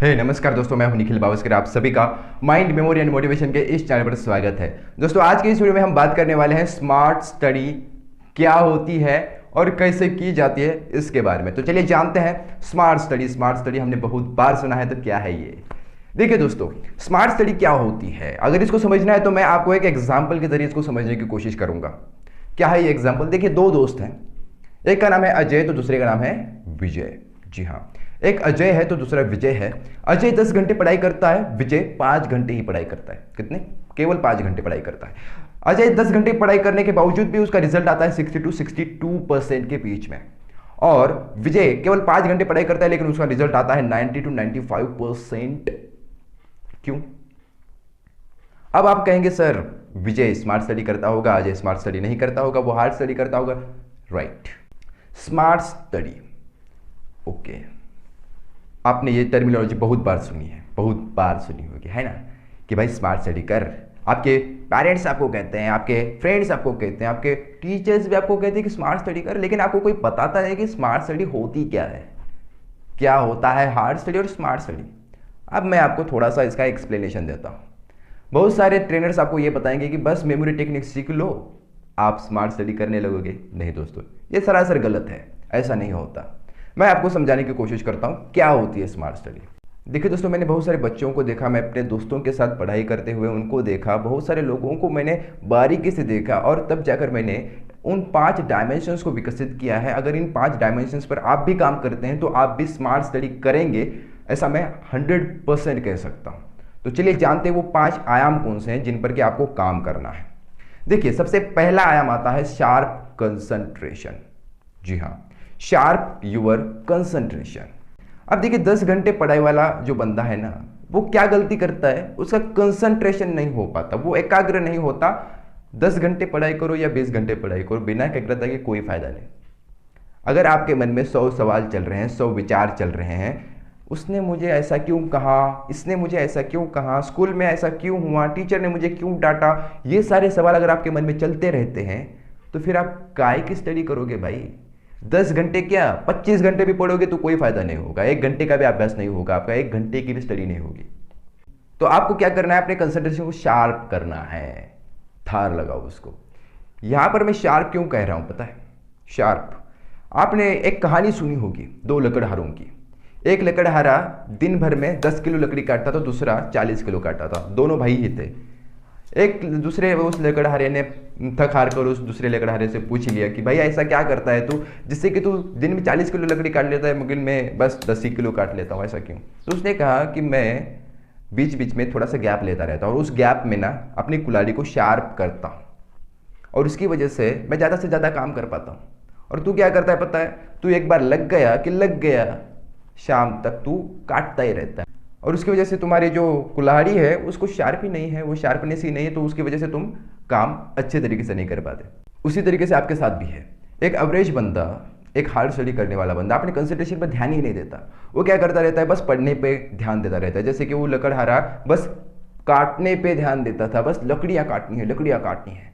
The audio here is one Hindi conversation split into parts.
नमस्कार दोस्तों, मैं हूं निखिल बावस्कर। आप सभी का माइंड मेमोरी एंड मोटिवेशन के इस चैनल पर स्वागत है। दोस्तों, आज के इस वीडियो में हम बात करने वाले हैं स्मार्ट स्टडी क्या होती है और कैसे की जाती है इसके बारे में। तो चलिए जानते हैं स्मार्ट स्टडी। स्मार्ट स्टडी हमने बहुत बार सुना है, तो क्या है ये? देखिए दोस्तों, स्मार्ट स्टडी क्या होती है, अगर इसको समझना है तो मैं आपको एक एग्जाम्पल के जरिए इसको समझने की कोशिश करूंगा। क्या है ये एग्जाम्पल? देखिए, दो दोस्त हैं, एक का नाम है अजय तो दूसरे का नाम है विजय। जी हाँ, एक अजय है तो दूसरा विजय है। अजय 10 घंटे पढ़ाई करता है, विजय 5 घंटे ही पढ़ाई करता है। कितने? केवल 5 घंटे पढ़ाई करता है। अजय 10 घंटे पढ़ाई करने के बावजूद भी उसका रिजल्ट आता है 60 to 62% के बीच में, और विजय केवल 5 घंटे पढ़ाई करता है लेकिन उसका रिजल्ट आता है 90 to 95%। क्यों? अब आप कहेंगे सर, विजय स्मार्ट स्टडी करता होगा, अजय स्मार्ट स्टडी नहीं करता होगा, वो हार्ड स्टडी करता होगा। Right, smart study. ओके, आपने ये टर्मिनोलॉजी बहुत बार सुनी है, बहुत बार सुनी होगी, है ना, कि भाई स्मार्ट स्टडी कर। आपके पेरेंट्स आपको कहते हैं, आपके फ्रेंड्स आपको कहते हैं, आपके टीचर्स भी आपको कहते हैं कि स्मार्ट स्टडी कर, लेकिन आपको कोई बताता है कि स्मार्ट स्टडी होती क्या है, क्या होता है हार्ड स्टडी और स्मार्ट स्टडी। अब मैं आपको थोड़ा सा इसका एक्सप्लेनेशन देता हूँ। बहुत सारे ट्रेनर्स आपको ये बताएंगे कि बस मेमोरी टेक्निक सीख लो, आप स्मार्ट स्टडी करने लगोगे। नहीं दोस्तों, ये सरासर गलत है, ऐसा नहीं होता। मैं आपको समझाने की कोशिश करता हूँ क्या होती है स्मार्ट स्टडी। देखिए दोस्तों, मैंने बहुत सारे बच्चों को देखा, मैं अपने दोस्तों के साथ पढ़ाई करते हुए उनको देखा, बहुत सारे लोगों को मैंने बारीकी से देखा, और तब जाकर मैंने उन 5 डायमेंशंस को विकसित किया है। अगर इन 5 डायमेंशंस पर आप भी काम करते हैं तो आप भी स्मार्ट स्टडी करेंगे, ऐसा मैं 100% कह सकता हूँ। तो चलिए जानते हैं वो 5 आयाम कौन से हैं जिन पर कि आपको काम करना है। देखिए, सबसे पहला आयाम आता है शार्प कंसंट्रेशन। जी हाँ, शार्प यूर कंसंट्रेशन। अब देखिए, 10 घंटे पढ़ाई वाला जो बंदा है ना, वो क्या गलती करता है, उसका कंसंट्रेशन नहीं हो पाता, वो एकाग्र नहीं होता। 10 घंटे पढ़ाई करो या 20 घंटे पढ़ाई करो, बिना एकाग्रता के कोई फायदा नहीं। अगर आपके मन में 100 सवाल चल रहे हैं, 100 विचार चल रहे हैं, उसने मुझे ऐसा क्यों कहा, इसने मुझे ऐसा क्यों कहा, स्कूल में ऐसा क्यों हुआ, टीचर ने मुझे क्यों डांटा, ये सारे सवाल अगर आपके मन में चलते रहते हैं तो फिर आप काय की स्टडी करोगे भाई? 10 घंटे क्या, 25 घंटे भी पढ़ोगे तो कोई फायदा नहीं होगा, 1 घंटे का भी अभ्यास नहीं होगा आपका, 1 घंटे की भी स्टडी नहीं होगी। तो आपको क्या करना है, अपने कंसंट्रेशन को शार्प करना है, धार लगाओ उसको। यहां पर मैं शार्प क्यों कह रहा हूं पता है? शार्प, आपने एक कहानी सुनी होगी 2 लकड़हारों की। एक लकड़हारा दिन भर में 10 किलो लकड़ी काटता था, दूसरा 40 किलो काटता था, दोनों भाई ही थे। एक दूसरे उस लकड़हारे ने थक हार कर उस दूसरे लकड़हारे से पूछ लिया कि भाई ऐसा क्या करता है तू, जिससे कि तू दिन में 40 किलो लकड़ी काट लेता है, मुगिल में बस 10 ही किलो काट लेता हूँ, ऐसा क्यों? तो उसने कहा कि मैं बीच बीच में थोड़ा सा गैप लेता रहता हूँ और उस गैप में ना अपनी कुल्हाड़ी को शार्प करता हूँ, और उसकी वजह से मैं ज़्यादा से ज़्यादा काम कर पाता हूँ। और तू क्या करता है पता है? तू एक बार लग गया कि लग गया, शाम तक तू काटता ही रहता है, और उसकी वजह से तुम्हारी जो कुल्हाड़ी है उसको शार्प ही नहीं है, वो शार्पनेस ही नहीं है, तो उसकी वजह से तुम काम अच्छे तरीके से नहीं कर पाते। उसी तरीके से आपके साथ भी है। एक एवरेज बंदा, एक हार्ड स्टडी करने वाला बंदा अपने कंसंट्रेशन पर ध्यान ही नहीं देता, वो क्या करता रहता है, बस पढ़ने पे ध्यान देता रहता है। जैसे कि वो लकड़हारा बस काटने पे ध्यान देता था, बस लकड़ियाँ काटनी है, लकड़ियाँ काटनी है।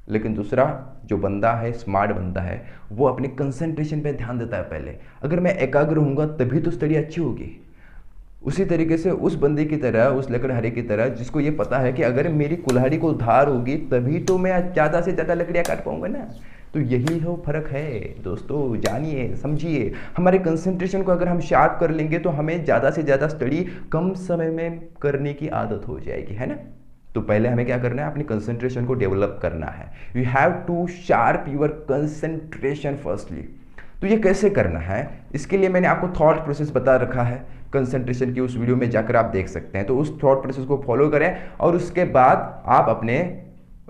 लेकिन दूसरा जो बंदा है, स्मार्ट बंदा है, वो अपने कंसंट्रेशन पे ध्यान देता है पहले। अगर मैं एकाग्र हूँगा तभी तो स्टडी अच्छी होगी। उसी तरीके से उस बंदे की तरह, उस लकड़हारे की तरह, जिसको ये पता है कि अगर मेरी कुल्हाड़ी को धार होगी तभी तो मैं ज़्यादा से ज़्यादा लकड़ियाँ काट पाऊंगा ना। तो यही हो फर्क है दोस्तों, जानिए समझिए। हमारे कंसंट्रेशन को अगर हम शार्प कर लेंगे तो हमें ज़्यादा से ज़्यादा स्टडी कम समय में करने की आदत हो जाएगी, है ना। तो पहले हमें क्या करना है, अपनी कंसंट्रेशन को डेवलप करना है। You have to sharp your concentration firstly. तो ये कैसे करना है, इसके लिए मैंने आपको थॉट प्रोसेस बता रखा है कंसंट्रेशन की, उस वीडियो में जाकर आप देख सकते हैं। तो उस थॉट प्रोसेस को फॉलो करें और उसके बाद आप अपने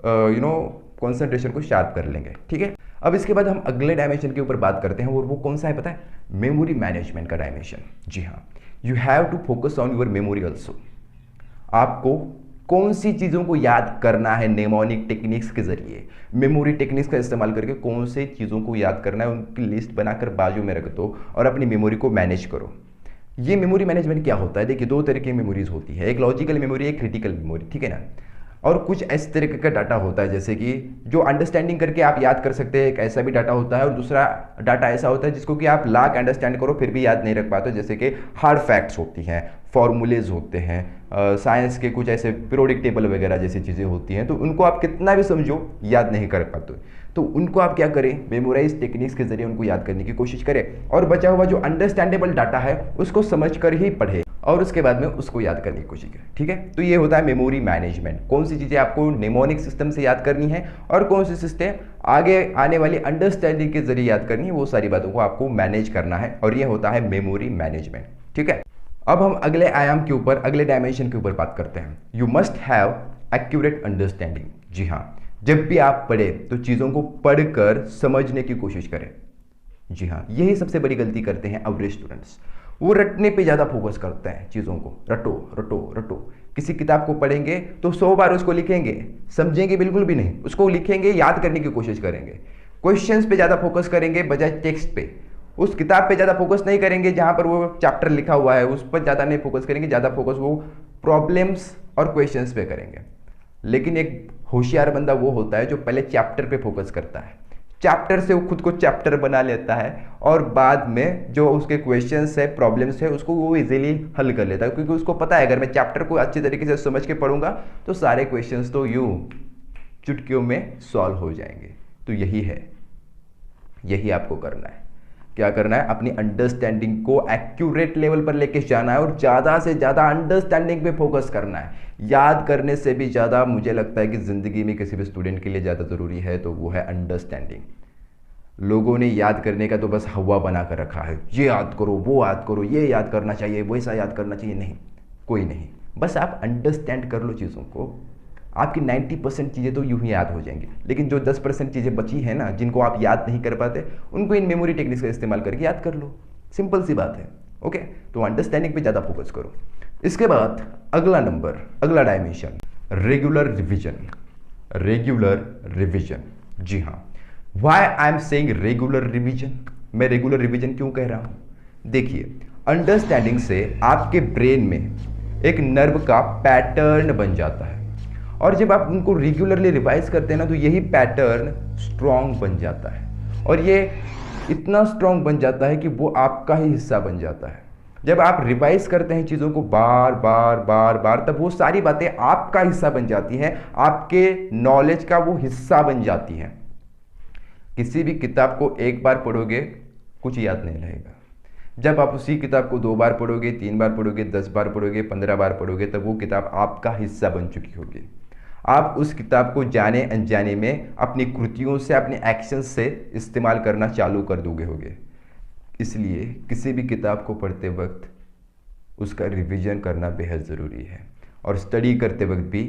कंसंट्रेशन को शार्प कर लेंगे, ठीक है। अब इसके बाद हम अगले डायमेंशन के ऊपर बात करते हैं, और वो कौन सा है पता है? मेमोरी मैनेजमेंट का डायमेंशन। जी हाँ, you have to focus on your memory also. आपको कौन सी चीज़ों को याद करना है नेमोनिक टेक्निक्स के जरिए, मेमोरी टेक्निक्स का इस्तेमाल करके कौन सी चीज़ों को याद करना है, उनकी लिस्ट बनाकर बाजू में रख दो और अपनी मेमोरी को मैनेज करो। ये मेमोरी मैनेजमेंट क्या होता है? देखिए, 2 तरह की मेमोरीज होती है, एक लॉजिकल मेमोरी, एक क्रिटिकल मेमोरी, ठीक है ना। और कुछ इस तरीके का डाटा होता है जैसे कि जो अंडरस्टैंडिंग करके आप याद कर सकते हैं, एक ऐसा भी डाटा होता है, और दूसरा डाटा ऐसा होता है जिसको कि आप लाख अंडरस्टैंड करो फिर भी याद नहीं रख पाते, जैसे कि हार्ड फैक्ट्स होती हैं, फॉर्मूलेज होते हैं, साइंस के कुछ ऐसे पीरियोडिक टेबल वगैरह जैसी चीज़ें होती हैं, तो उनको आप कितना भी समझो याद नहीं कर पाते, तो उनको आप क्या करें, मेमोराइज टेक्निक्स के जरिए उनको याद करने की कोशिश करें, और बचा हुआ जो अंडरस्टैंडेबल डाटा है उसको समझ कर ही पढ़े और उसके बाद में उसको याद करने की कोशिश करें। ठीक है, तो ये होता है मेमोरी मैनेजमेंट। कौन सी चीज़ें आपको निमोनिक सिस्टम से याद करनी है और कौन सी सिस्टम आगे आने वाली अंडरस्टैंडिंग के जरिए याद करनी है, वो सारी बातों को आपको मैनेज करना है, और ये होता है मेमोरी मैनेजमेंट। ठीक है, अब हम अगले आयाम के ऊपर, अगले डायमेंशन के ऊपर बात करते हैं। You must have accurate understanding. जी हाँ, जब भी आप पढ़े तो चीज़ों को पढ़कर समझने की कोशिश करें। जी हाँ, यही सबसे बड़ी गलती करते हैं एवरेज स्टूडेंट्स। वो रटने पे ज़्यादा फोकस करते हैं, चीज़ों को रटो रटो रटो। किसी किताब को पढ़ेंगे तो 100 बार उसको लिखेंगे, समझेंगे बिल्कुल भी नहीं, उसको लिखेंगे, याद करने की कोशिश करेंगे, क्वेश्चंस पे ज़्यादा फोकस करेंगे बजाय टेक्स्ट पे। उस किताब पे ज़्यादा फोकस नहीं करेंगे जहाँ पर वो चैप्टर लिखा हुआ है, उस पर ज़्यादा नहीं फोकस करेंगे, ज़्यादा फोकस वो प्रॉब्लम्स और क्वेश्चंस पे करेंगे। लेकिन एक होशियार बंदा वो होता है जो पहले चैप्टर पे फोकस करता है, चैप्टर से वो खुद को चैप्टर बना लेता है, और बाद में जो उसके क्वेश्चंस है, प्रॉब्लम्स है, उसको वो इजीली हल कर लेता है, क्योंकि उसको पता है अगर मैं चैप्टर को अच्छी तरीके से समझ के पढ़ूंगा तो सारे क्वेश्चंस तो यूं चुटकियों में सॉल्व हो जाएंगे। तो यही है, यही आपको करना है। क्या करना है, अपनी अंडरस्टैंडिंग को एक्यूरेट लेवल पर लेके जाना है और ज़्यादा से ज़्यादा अंडरस्टैंडिंग पे फोकस करना है। याद करने से भी ज़्यादा मुझे लगता है कि ज़िंदगी में किसी भी स्टूडेंट के लिए ज़्यादा ज़रूरी है तो वो है अंडरस्टैंडिंग। लोगों ने याद करने का तो बस हवा बना कर रखा है, ये याद करो, वो याद करो, ये याद करना चाहिए, वैसा याद करना चाहिए। नहीं, कोई नहीं, बस आप अंडरस्टैंड कर लो चीज़ों को, आपकी 90% चीज़ें तो यूं ही याद हो जाएंगी। लेकिन जो 10% चीज़ें बची हैं ना, जिनको आप याद नहीं कर पाते, उनको इन मेमोरी टेक्निक्स का इस्तेमाल करके याद कर लो। सिंपल सी बात है। ओके, तो अंडरस्टैंडिंग पे ज़्यादा फोकस करो। इसके बाद अगला नंबर, अगला dimension, regular revision. Regular revision, जी हाँ, why I am saying regular revision. मैं रेगुलर रिविजन क्यों कह रहा हूँ? देखिए, अंडरस्टैंडिंग से आपके ब्रेन में एक नर्व का पैटर्न बन जाता है, और जब आप उनको रेगुलरली रिवाइज करते हैं ना, तो यही पैटर्न स्ट्रॉन्ग बन जाता है, और ये इतना स्ट्रॉन्ग बन जाता है कि वो आपका ही हिस्सा बन जाता है। जब आप रिवाइज करते हैं चीज़ों को बार बार बार बार, तब वो सारी बातें आपका हिस्सा बन जाती हैं, आपके नॉलेज का वो हिस्सा बन जाती हैं। किसी भी किताब को एक बार पढ़ोगे कुछ याद नहीं रहेगा, जब आप उसी किताब को 2 बार पढ़ोगे, 3 बार पढ़ोगे, 10 बार पढ़ोगे, 15 बार पढ़ोगे, तब वो किताब आपका हिस्सा बन चुकी होगी। आप उस किताब को जाने अनजाने में अपनी कृतियों से, अपने एक्शंस से इस्तेमाल करना चालू कर दोगे होगे। इसलिए किसी भी किताब को पढ़ते वक्त उसका रिवीजन करना बेहद ज़रूरी है, और स्टडी करते वक्त भी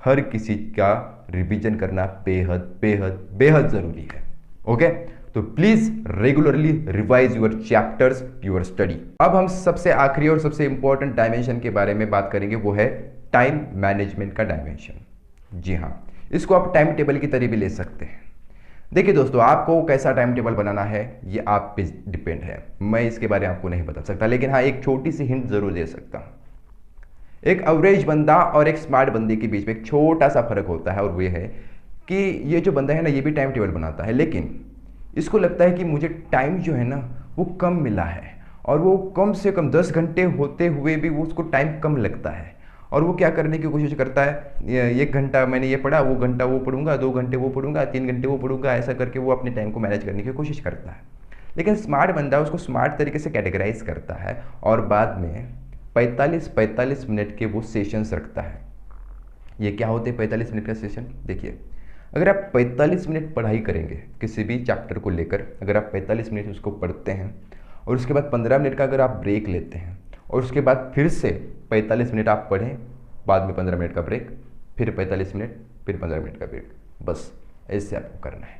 हर किसी का रिवीजन करना बेहद बेहद बेहद ज़रूरी है। ओके, तो please regularly revise your chapters, your study. अब हम सबसे आखिरी और सबसे इंपॉर्टेंट डायमेंशन के बारे में बात करेंगे, वो है टाइम मैनेजमेंट का डायमेंशन। जी हाँ, इसको आप टाइम टेबल की तरह भी ले सकते हैं। देखिए दोस्तों, आपको कैसा टाइम टेबल बनाना है ये आप पे डिपेंड है, मैं इसके बारे में आपको नहीं बता सकता, लेकिन हाँ, एक छोटी सी हिंट जरूर दे सकता हूँ। एक एवरेज बंदा और एक स्मार्ट बंदे के बीच में एक छोटा सा फर्क होता है, और वो ये है कि ये जो बंदा है ना, ये भी टाइम टेबल बनाता है, लेकिन इसको लगता है कि मुझे टाइम जो है ना वो कम मिला है, और वो कम से कम 10 घंटे होते हुए भी वो उसको टाइम कम लगता है, और वो क्या करने की कोशिश करता है, 1 घंटा मैंने ये पढ़ा, वो घंटा वो पढ़ूंगा, 2 घंटे वो पढ़ूंगा, 3 घंटे वो पढ़ूंगा, ऐसा करके वो अपने टाइम को मैनेज करने की कोशिश करता है। लेकिन स्मार्ट बंदा उसको स्मार्ट तरीके से कैटेगराइज करता है, और बाद में 45 मिनट के वो सेशंस रखता है। ये क्या होते हैं 45 मिनट का सेशन? देखिए, अगर आप 45 मिनट पढ़ाई करेंगे किसी भी चैप्टर को लेकर, अगर आप 45 मिनट उसको पढ़ते हैं, और उसके बाद 15 मिनट का अगर आप ब्रेक लेते हैं, और उसके बाद फिर से 45 मिनट आप पढ़ें, बाद में 15 मिनट का ब्रेक, फिर 45 मिनट, फिर 15 मिनट का ब्रेक, बस ऐसे आपको करना है।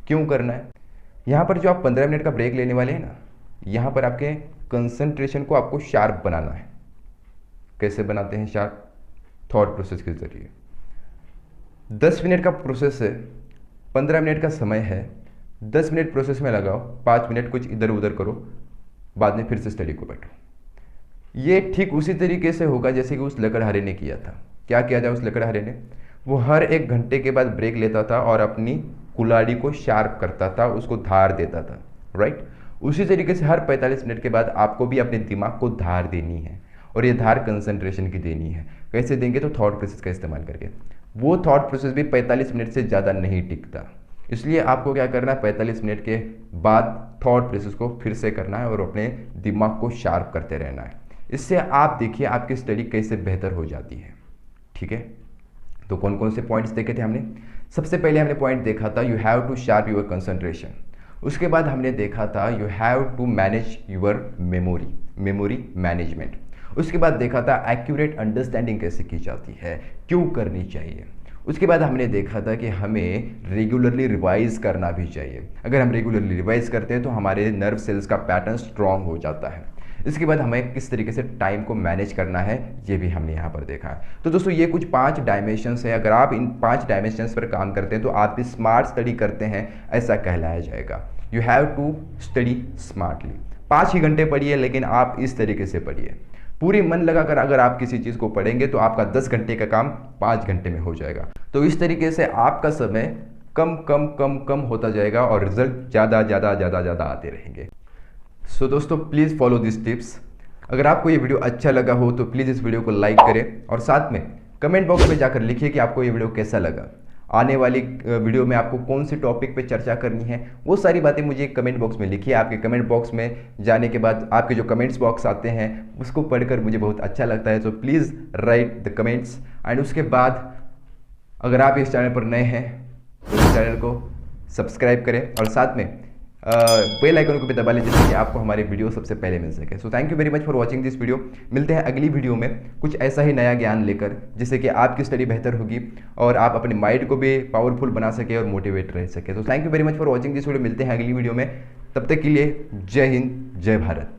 क्यों करना है? यहाँ पर जो आप 15 मिनट का ब्रेक लेने वाले हैं ना, यहाँ पर आपके कंसंट्रेशन को आपको शार्प बनाना है। कैसे बनाते हैं शार्प? थॉट प्रोसेस के जरिए। 10 मिनट का प्रोसेस है, 15 मिनट का समय है, 10 मिनट प्रोसेस में लगाओ, 5 मिनट कुछ इधर उधर करो, बाद में फिर से स्टडी को बैठो। ये ठीक उसी तरीके से होगा जैसे कि उस लकड़हारे ने किया था। क्या किया था उस लकड़हारे ने? वो हर 1 घंटे के बाद ब्रेक लेता था और अपनी कुल्हाड़ी को शार्प करता था, उसको धार देता था, राइट? उसी तरीके से हर 45 मिनट के बाद आपको भी अपने दिमाग को धार देनी है, और ये धार कंसंट्रेशन की देनी है। कैसे देंगे? तो थॉट प्रोसेस का इस्तेमाल करके। वो थॉट प्रोसेस भी 45 मिनट से ज़्यादा नहीं टिकता, इसलिए आपको क्या करना है, 45 मिनट के बाद थॉट प्रोसेस को फिर से करना है और अपने दिमाग को शार्प करते रहना है। इससे आप देखिए आपकी स्टडी कैसे बेहतर हो जाती है। ठीक है, तो कौन कौन से पॉइंट्स देखे थे हमने? सबसे पहले हमने पॉइंट देखा था you have to sharp your concentration. उसके बाद हमने देखा था you have to manage your memory management. उसके बाद देखा था एक्यूरेट अंडरस्टैंडिंग कैसे की जाती है, क्यों करनी चाहिए। उसके बाद हमने देखा था कि हमें रेगुलरली रिवाइज करना भी चाहिए। अगर हम रेगुलरली रिवाइज करते हैं तो हमारे नर्व सेल्स का पैटर्न स्ट्रांग हो जाता है। इसके बाद हमें किस तरीके से टाइम को मैनेज करना है ये भी हमने यहाँ पर देखा है। तो दोस्तों ये कुछ 5 डायमेंशंस है। अगर आप इन 5 डायमेंशंस पर काम करते हैं तो आप भी स्मार्ट स्टडी करते हैं ऐसा कहलाया जाएगा। You have to study smartly. 5 ही घंटे पढ़िए, लेकिन आप इस तरीके से पढ़िए, पूरी मन लगाकर अगर आप किसी चीज़ को पढ़ेंगे तो आपका 10 घंटे का काम 5 घंटे में हो जाएगा। तो इस तरीके से आपका समय कम कम कम कम होता जाएगा और रिजल्ट ज़्यादा ज़्यादा ज़्यादा ज़्यादा आते रहेंगे। सो दोस्तों प्लीज़ फॉलो दिस टिप्स। अगर आपको ये वीडियो अच्छा लगा हो तो प्लीज़ इस वीडियो को लाइक करें और साथ में कमेंट बॉक्स में जाकर लिखिए कि आपको ये वीडियो कैसा लगा। आने वाली वीडियो में आपको कौन से टॉपिक पे चर्चा करनी है वो सारी बातें मुझे कमेंट बॉक्स में लिखिए। आपके कमेंट बॉक्स में जाने के बाद आपके जो कमेंट्स बॉक्स आते हैं उसको पढ़कर मुझे बहुत अच्छा लगता है। तो please write the comments. And उसके बाद अगर आप इस चैनल पर नए हैं तो इस चैनल को सब्सक्राइब करें और साथ में बेल आइकन को भी दबा लें जिससे कि आपको हमारे वीडियो सबसे पहले मिल सके। So thank you very much for watching this video. मिलते हैं अगली वीडियो में कुछ ऐसा ही नया ज्ञान लेकर जिससे कि आपकी स्टडी बेहतर होगी और आप अपने माइंड को भी पावरफुल बना सके और मोटिवेट रह सके। तो thank you very much for watching this video. मिलते हैं अगली वीडियो में, तब तक के लिए जय हिंद, जय भारत।